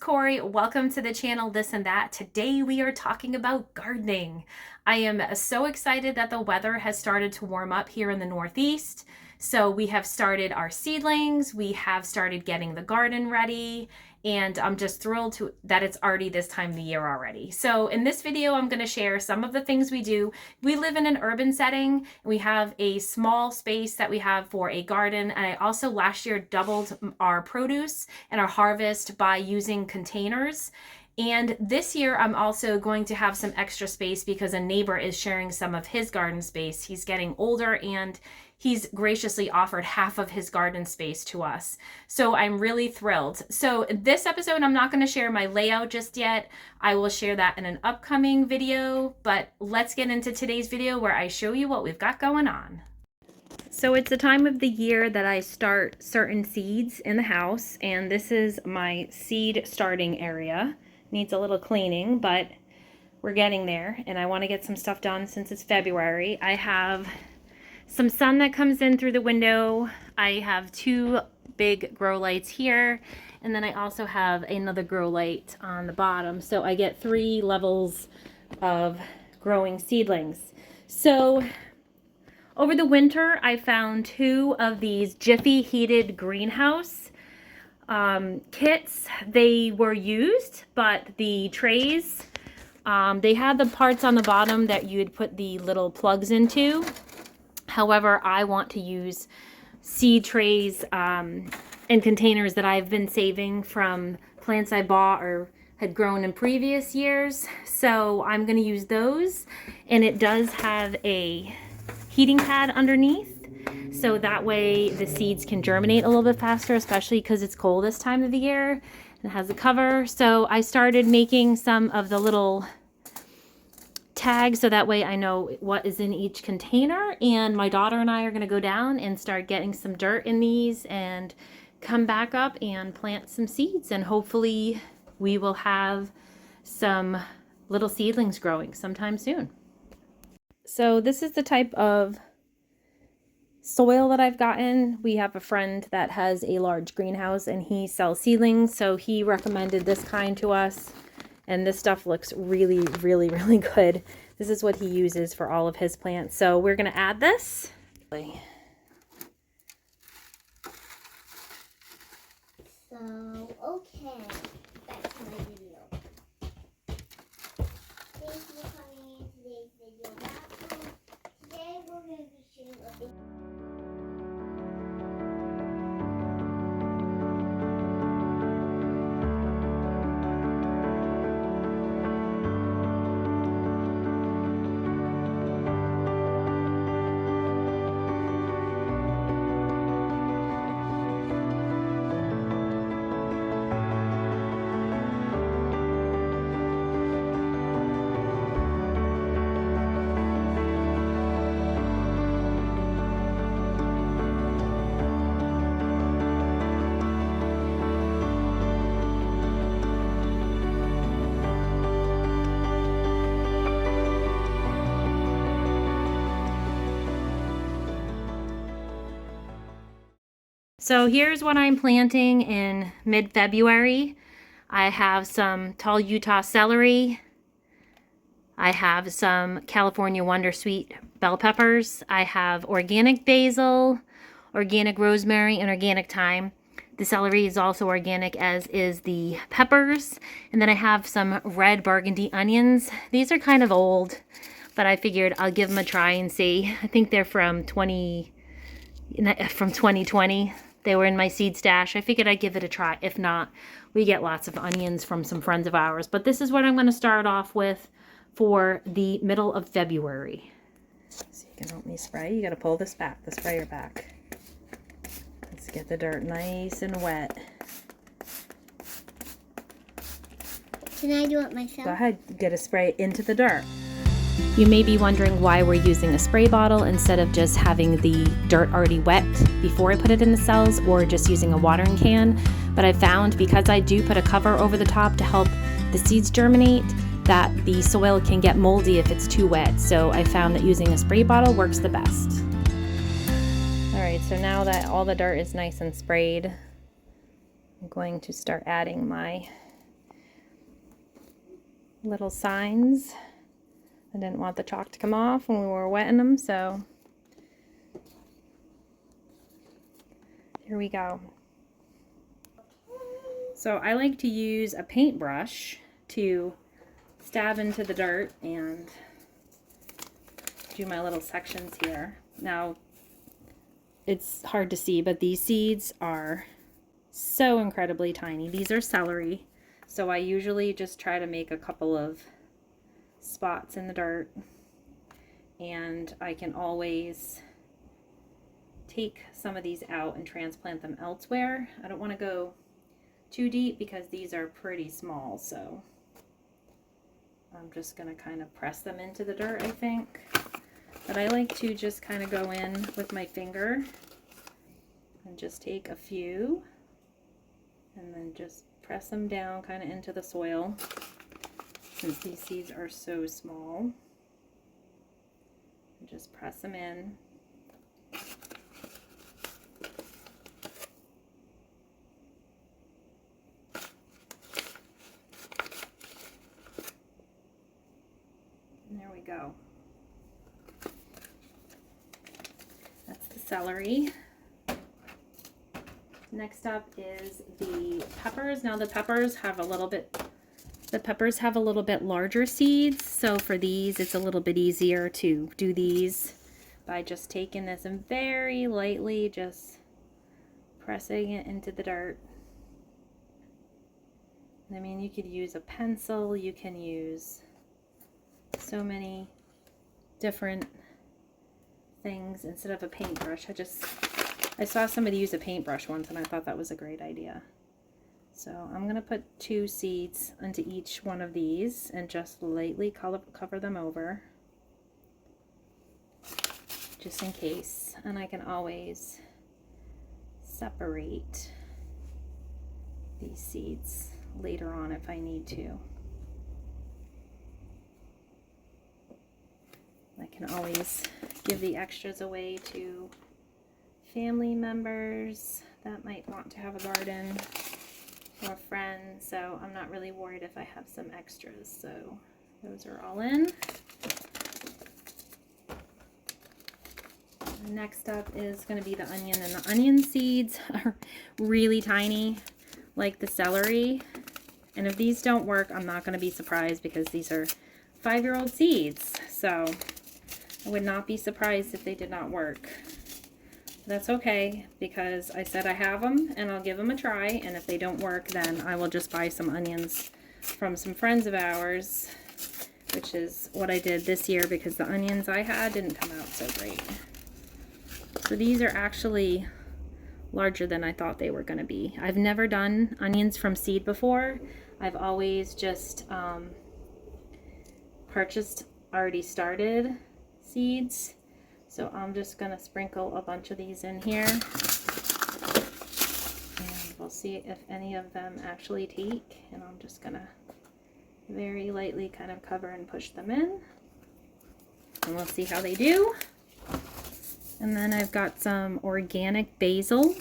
Corey. Welcome to the channel This and That. Today we are talking about gardening. I am so excited that the weather has started to warm up here in the Northeast. So we have started our seedlings, we have started getting the garden ready, and I'm just thrilled that it's already this time of the year already. So in this video, I'm going to share some of the things we do. We live in an urban setting. We have a small space that we have for a garden. And I also last year doubled our produce and our harvest by using containers. And this year, I'm also going to have some extra space because a neighbor is sharing some of his garden space. He's getting older and he's graciously offered half of his garden space to us. So I'm really thrilled. So this episode, I'm not going to share my layout just yet. I will share that in an upcoming video, but let's get into today's video where I show you what we've got going on. So it's the time of the year that I start certain seeds in the house, and this is my seed starting area. Needs a little cleaning, but we're getting there, and I want to get some stuff done since it's February. I have some sun that comes in through the window. I have two big grow lights here, and then I also have another grow light on the bottom. So I get 3 levels of growing seedlings. So over the winter, I found 2 of these Jiffy heated greenhouse kits. They were used, but the trays, they had the parts on the bottom that you'd put the little plugs into. However, I want to use seed trays and containers that I've been saving from plants I bought or had grown in previous years. So I'm going to use those, and it does have a heating pad underneath. So that way the seeds can germinate a little bit faster, especially because it's cold this time of the year. It has a cover. So I started making some of the little tags so that way I know what is in each container, and my daughter and I are going to go down and start getting some dirt in these and come back up and plant some seeds, and hopefully we will have some little seedlings growing sometime soon. So this is the type of soil that I've gotten. We have a friend that has a large greenhouse and he sells seedlings, so he recommended this kind to us. And this stuff looks really, really, really good. This is what he uses for all of his plants. So we're going to add this. So, okay, back to my video. Thank you for coming in today's video. Today we're going to be shooting a video. So here's what I'm planting in mid-February. I have some tall Utah celery. I have some California Wondersuite bell peppers. I have organic basil, organic rosemary, and organic thyme. The celery is also organic, as is the peppers. And then I have some red burgundy onions. These are kind of old, but I figured I'll give them a try and see. I think they're from 2020. They were in my seed stash. I figured I'd give it a try. If not, we get lots of onions from some friends of ours. But this is what I'm going to start off with for the middle of February. So you can help me spray. You got to pull this back, the sprayer back. Let's get the dirt nice and wet. Can I do it myself? Go ahead, get a spray into the dirt. You may be wondering why we're using a spray bottle instead of just having the dirt already wet before I put it in the cells, or just using a watering can. But I found, because I do put a cover over the top to help the seeds germinate, that the soil can get moldy if it's too wet. So I found that using a spray bottle works the best. All right, so now that all the dirt is nice and sprayed, I'm going to start adding my little signs. I didn't want the chalk to come off when we were wetting them, so here we go. So I like to use a paintbrush to stab into the dirt and do my little sections here. Now, it's hard to see, but these seeds are so incredibly tiny. These are celery, so I usually just try to make a couple of spots in the dirt, and I can always take some of these out and transplant them elsewhere. I don't want to go too deep because these are pretty small, so I'm just going to kind of press them into the dirt, I think. But I like to just kind of go in with my finger and just take a few and then just press them down kind of into the soil, since these seeds are so small. And just press them in. And there we go. That's the celery. Next up is the peppers. Now the peppers have a little bit larger seeds, so for these it's a little bit easier to do these by just taking this and very lightly just pressing it into the dirt. I mean, you could use a pencil, you can use so many different things instead of a paintbrush. I saw somebody use a paintbrush once and I thought that was a great idea. So I'm going to put 2 seeds into each one of these and just lightly cover them over, just in case. And I can always separate these seeds later on if I need to. I can always give the extras away to family members that might want to have a garden, or friends, so I'm not really worried if I have some extras. So those are all in. Next up is going to be the onion, and the onion seeds are really tiny, like the celery. And if these don't work, I'm not going to be surprised because these are 5-year-old seeds. So I would not be surprised if they did not work. That's okay, because I said I have them and I'll give them a try, and if they don't work, then I will just buy some onions from some friends of ours, which is what I did this year because the onions I had didn't come out so great. So these are actually larger than I thought they were going to be. I've never done onions from seed before. I've always just purchased already started seeds. So I'm just going to sprinkle a bunch of these in here, and we'll see if any of them actually take. And I'm just going to very lightly kind of cover and push them in, and we'll see how they do. And then I've got some organic basil.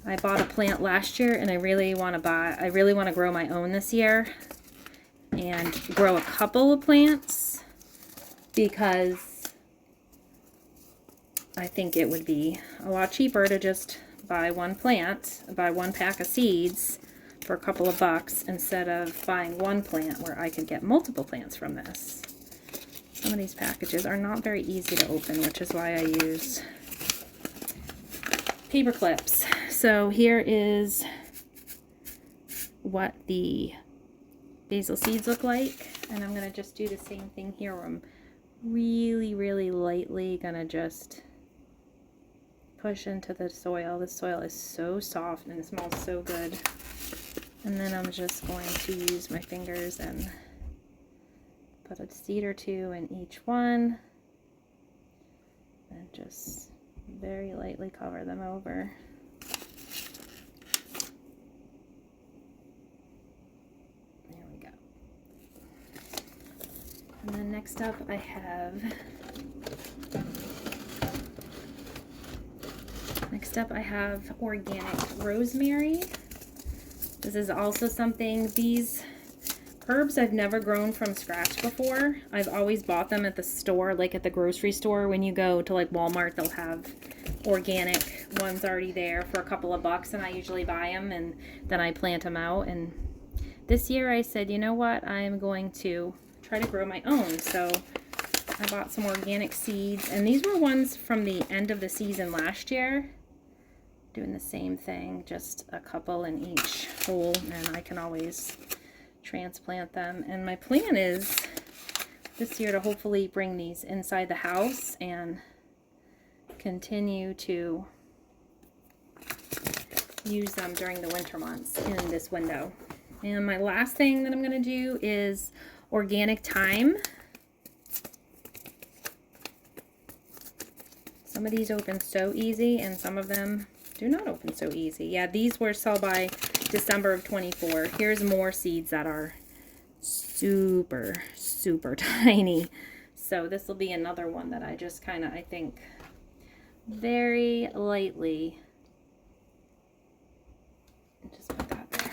I bought a plant last year, and I really want to grow my own this year and grow a couple of plants, because I think it would be a lot cheaper to just buy one pack of seeds for a couple of bucks instead of buying one plant where I could get multiple plants from this. Some of these packages are not very easy to open, which is why I use paper clips. So here is what the basil seeds look like, and I'm going to just do the same thing here where I'm really, really lightly going to just push into the soil. The soil is so soft and it smells so good. And then I'm just going to use my fingers and put a seed or 2 in each one and just very lightly cover them over. There we go. And then next up I have organic rosemary. This is also something, these Herbs I've never grown from scratch before. I've always bought them at the store, like at the grocery store. When you go to like Walmart, they'll have organic ones already there for a couple of bucks, and I usually buy them and then I plant them out. And this year I said, you know what, I'm going to try to grow my own. So I bought some organic seeds, and these were ones from the end of the season last year. Doing the same thing, just a couple in each hole, and I can always transplant them. And my plan is this year to hopefully bring these inside the house and continue to use them during the winter months in this window. And my last thing that I'm going to do is organic thyme. Some of these open so easy and some of them do not open so easy. Yeah, these were sold by December of 24. Here's more seeds that are super, super tiny. So this will be another one that I just kind of, I think, very lightly just put that there.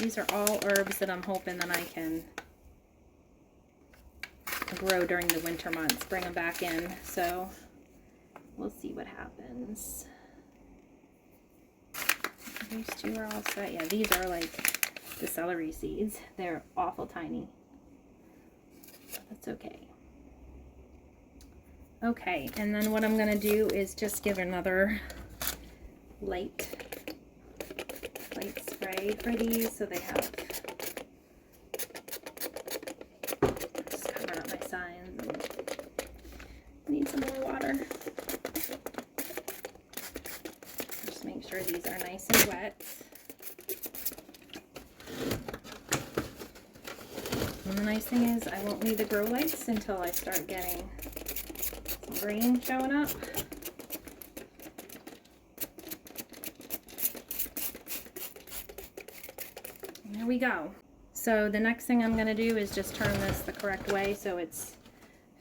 These are all herbs that I'm hoping that I can grow during the winter months, bring them back in. So we'll see what happens. These two are all set. Yeah, these are like the celery seeds. They're awful tiny. That's okay. Okay, and then what I'm going to do is just give another light spray for these so they have, just cover up my signs and need some more water. Just make sure these are nice and wet. And the nice thing is I won't need the grow lights until I start getting some green showing up. And there we go. So the next thing I'm going to do is just turn this the correct way so it's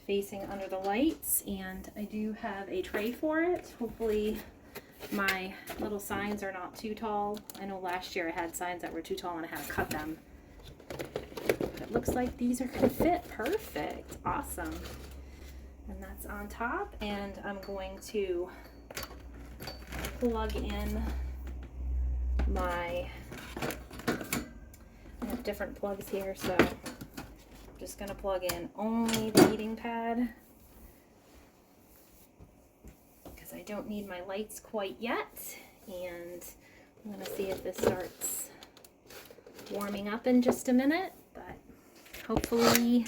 facing under the lights, and I do have a tray for it. Hopefully my little signs are not too tall. I know last year I had signs that were too tall and I had to cut them. But it looks like these are going to fit perfect. Awesome. And that's on top, and I'm going to plug in my, I have different plugs here, so I'm just going to plug in only the heating pad because I don't need my lights quite yet. And I'm going to see if this starts warming up in just a minute, but hopefully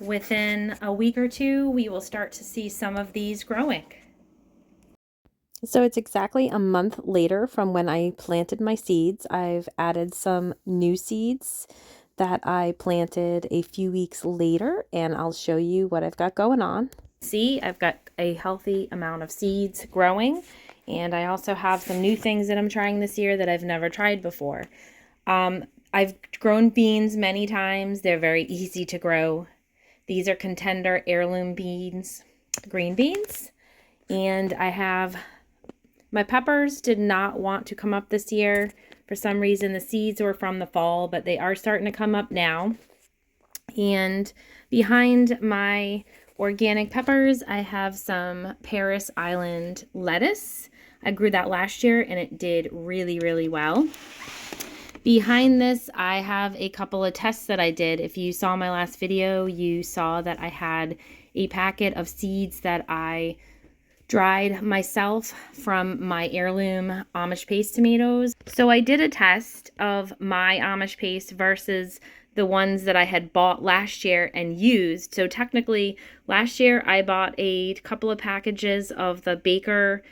within a week or two we will start to see some of these growing. So it's exactly a month later from when I planted my seeds. I've added some new seeds that I planted a few weeks later, and I'll show you what I've got going on. See, I've got a healthy amount of seeds growing, and I also have some new things that I'm trying this year that I've never tried before. I've grown beans many times. They're very easy to grow. These are Contender heirloom beans, green beans, and I have my peppers did not want to come up this year. For some reason, the seeds were from the fall, but they are starting to come up now. And behind my organic peppers, I have some Paris Island lettuce. I grew that last year and it did really, really well. Behind this, I have a couple of tests that I did. If you saw my last video, you saw that I had a packet of seeds that I dried myself from my heirloom Amish paste tomatoes. So I did a test of my Amish paste versus the ones that I had bought last year and used. So technically, last year I bought a couple of packages of the Baker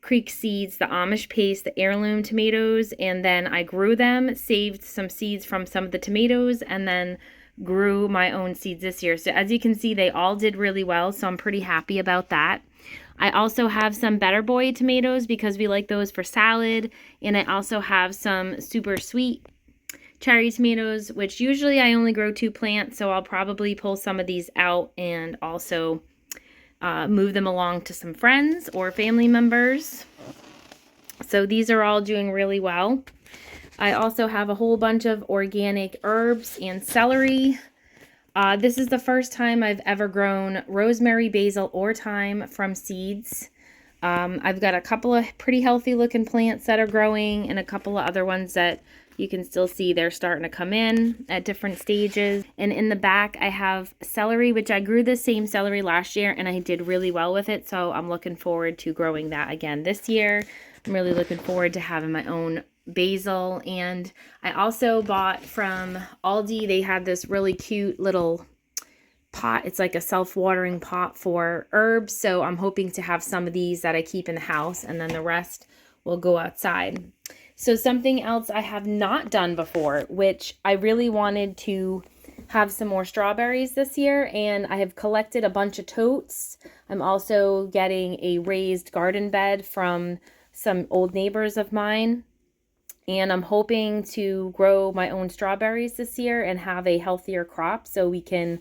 Creek seeds, the Amish paste, the heirloom tomatoes, and then I grew them, saved some seeds from some of the tomatoes, and then grew my own seeds this year. So as you can see, they all did really well, so I'm pretty happy about that. I also have some Better Boy tomatoes because we like those for salad, and I also have some super sweet cherry tomatoes, which usually I only grow 2 plants, so I'll probably pull some of these out and also move them along to some friends or family members. So these are all doing really well. I also have a whole bunch of organic herbs and celery. This is the first time I've ever grown rosemary, basil, or thyme from seeds. I've got a couple of pretty healthy looking plants that are growing and a couple of other ones that you can still see they're starting to come in at different stages. And in the back, I have celery, which I grew the same celery last year and I did really well with it. So I'm looking forward to growing that again this year. I'm really looking forward to having my own basil. And I also bought from Aldi, they had this really cute little pot. It's like a self-watering pot for herbs. So I'm hoping to have some of these that I keep in the house and then the rest will go outside. So something else I have not done before, which I really wanted to have some more strawberries this year, and I have collected a bunch of totes. I'm also getting a raised garden bed from some old neighbors of mine, and I'm hoping to grow my own strawberries this year and have a healthier crop so we can,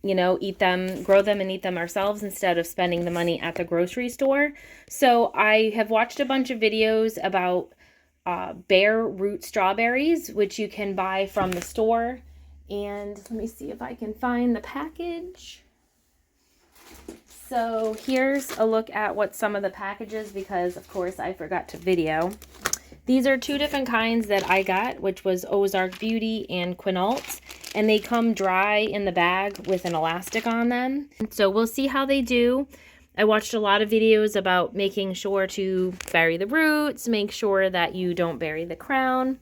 you know, eat them, grow them and eat them ourselves instead of spending the money at the grocery store. So I have watched a bunch of videos about bare root strawberries, which you can buy from the store. And let me see if I can find the package. So here's a look at what some of the packages, because of course I forgot to video. These are two different kinds that I got, which was Ozark Beauty and Quinault, and they come dry in the bag with an elastic on them. So we'll see how they do. I watched a lot of videos about making sure to bury the roots, make sure that you don't bury the crown.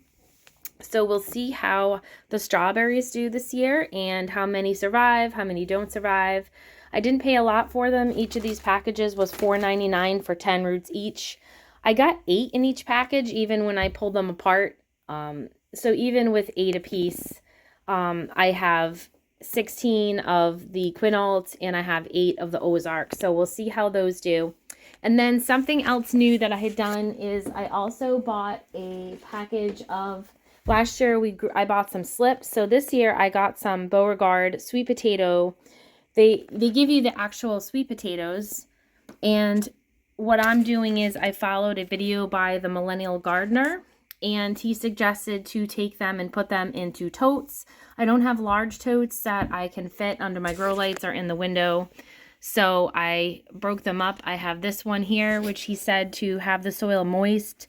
So we'll see how the strawberries do this year and how many survive, how many don't survive. I didn't pay a lot for them. Each of these packages was $4.99 for 10 roots each. I got 8 in each package, even when I pulled them apart. So even with 8 apiece, I have 16 of the Quinault and I have 8 of the Ozark. So we'll see how those do. And then something else new that I had done is I also bought a package of, last year I bought some slips. So this year I got some Beauregard sweet potato. They give you the actual sweet potatoes, and what I'm doing is I followed a video by the Millennial Gardener, and he suggested to take them and put them into totes. I don't have large totes that I can fit under my grow lights or in the window, so I broke them up. I have this one here, which he said to have the soil moist,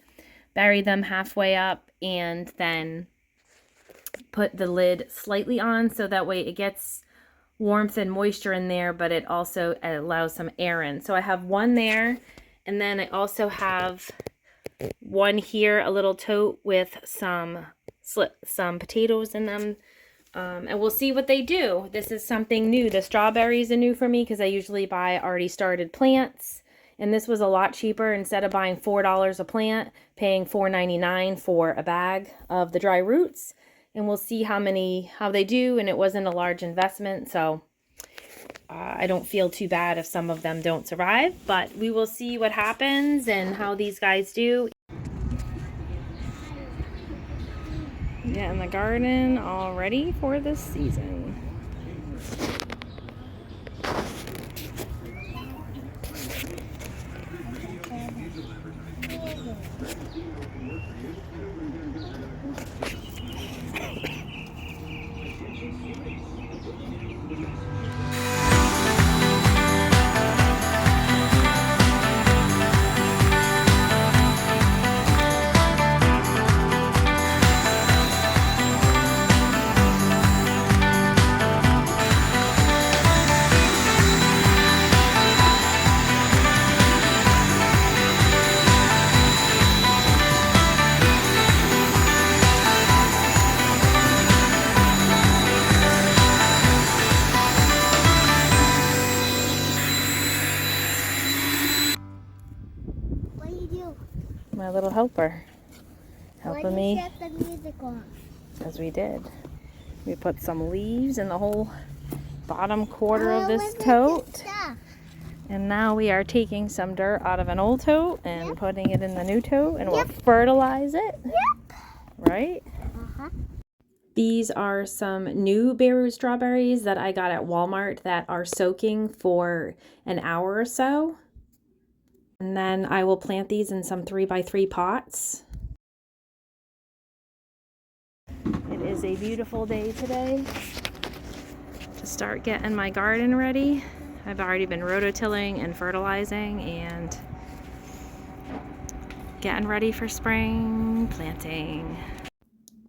bury them halfway up, and then put the lid slightly on so that way it gets warmth and moisture in there, but it also allows some air in. So I have one there, and then I also have one here, a little tote with some potatoes in them. And we'll see what they do. This is something new. The strawberries are new for me because I usually buy already started plants. And this was a lot cheaper. Instead of buying $4 a plant, paying $4.99 for a bag of the dry roots. And we'll see how they do. And it wasn't a large investment, so I don't feel too bad if some of them don't survive. But we will see what happens and how these guys do. Getting the garden all ready for this season. What do you do? My little helper. Why Helping did you me, shut the music off? as we did. We put some leaves in the whole bottom quarter of this tote. And now we are taking some dirt out of an old tote and putting it in the new tote, and we'll fertilize it. Yep. Right? Uh-huh. These are some new bare root strawberries that I got at Walmart that are soaking for an hour or so. And then I will plant these in some 3x3 pots. is a beautiful day today to start getting my garden ready. I've already been rototilling and fertilizing and getting ready for spring planting.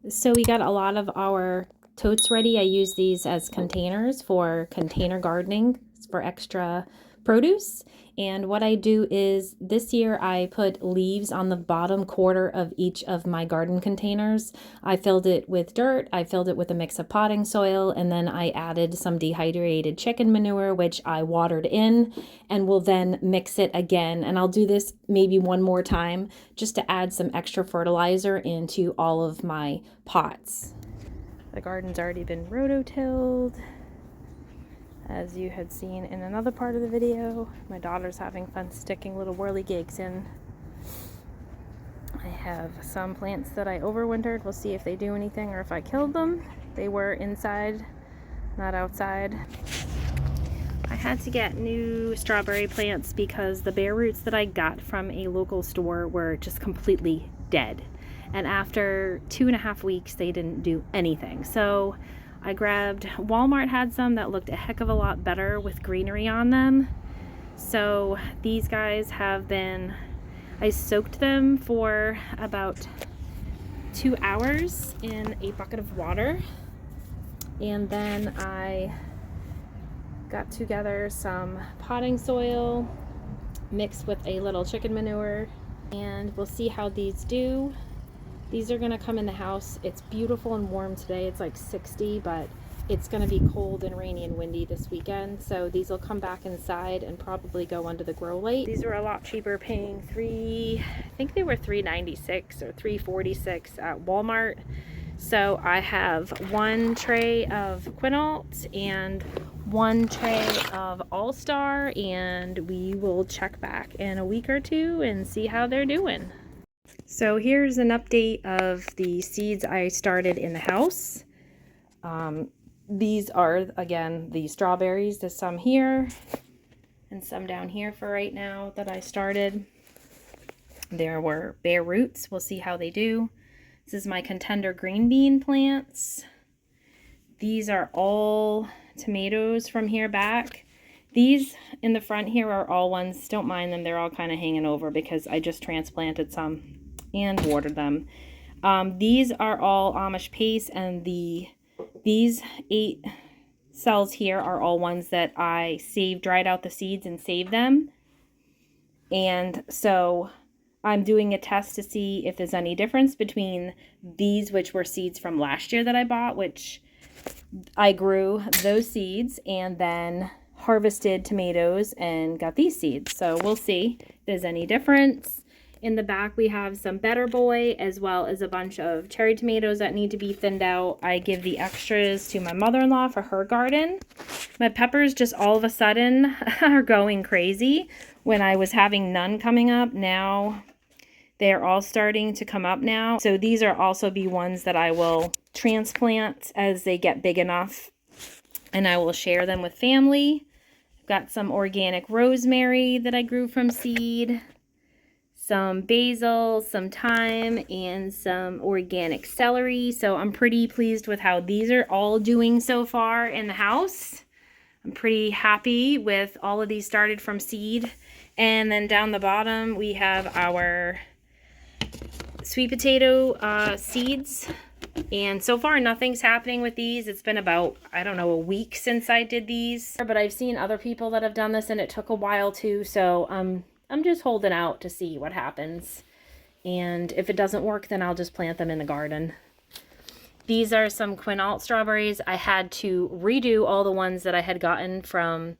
So we got a lot of our totes ready. I use these as containers for container gardening for extra produce. And what I do is this year I put leaves on the bottom quarter of each of my garden containers. I filled it with dirt, I filled it with a mix of potting soil, and then I added some dehydrated chicken manure, which I watered in, and will then mix it again. And I'll do this maybe one more time just to add some extra fertilizer into all of my pots. The garden's already been rototilled, as you had seen in another part of the video. My daughter's having fun sticking little whirligigs in. I have some plants that I overwintered. We'll see if they do anything or if I killed them. They were inside, not outside. I had to get new strawberry plants because the bare roots that I got from a local store were just completely dead. And after 2.5 weeks, they didn't do anything. So I grabbed, Walmart had some that looked a heck of a lot better with greenery on them. So these guys have been, I soaked them for about 2 hours in a bucket of water. And then I got together some potting soil mixed with a little chicken manure, and we'll see how these do. These are gonna come in the house. It's beautiful and warm today. It's like 60, but it's gonna be cold and rainy and windy this weekend. So these will come back inside and probably go under the grow light. These were a lot cheaper, paying I think they were $3.96 or $3.46 at Walmart. So I have 1 tray of Quinault and 1 tray of All-Star, and we will check back in a week or two and see how they're doing. So here's an update of the seeds I started in the house. These are, again, the strawberries. There's some here and some down here for right now that I started. There were bare roots. We'll see how they do. This is my contender green bean plants. These are all tomatoes from here back. These in the front here are all ones, don't mind them, they're all kind of hanging over because I just transplanted some and watered them. These are all Amish paste, and these 8 cells here are all ones that I dried out the seeds and saved them. And so I'm doing a test to see if there's any difference between these, which were seeds from last year that I bought, which I grew those seeds and then harvested tomatoes and got these seeds. So we'll see if there's any difference. In the back we have some Better Boy as well as a bunch of cherry tomatoes that need to be thinned out. I give the extras to my mother-in-law for her garden. My peppers just all of a sudden are going crazy. When I was having none coming up, now they're all starting to come up now. So these are also be ones that I will transplant as they get big enough, and I will share them with family. I've got some organic rosemary that I grew from seed, some basil, some thyme, and some organic celery. So I'm pretty pleased with how these are all doing so far in the house. I'm pretty happy with all of these started from seed. And then down the bottom we have our sweet potato seeds. And so far nothing's happening with these. It's been about, I don't know, a week since I did these. But I've seen other people that have done this and it took a while too. So I'm just holding out to see what happens. And if it doesn't work, then I'll just plant them in the garden. These are some Quinault strawberries. I had to redo all the ones that I had gotten from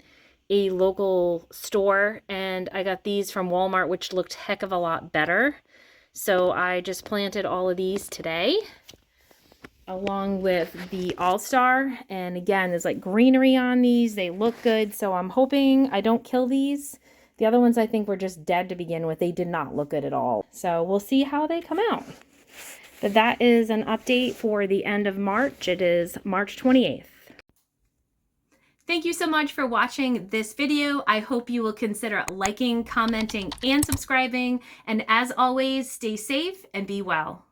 a local store. And I got these from Walmart, which looked heck of a lot better. So I just planted all of these today, along with the All-Star. And again, there's like greenery on these. They look good. So I'm hoping I don't kill these. The other ones I think were just dead to begin with. They did not look good at all. So we'll see how they come out. But that is an update for the end of March. It is March 28th. Thank you so much for watching this video. I hope you will consider liking, commenting, and subscribing. And as always, stay safe and be well.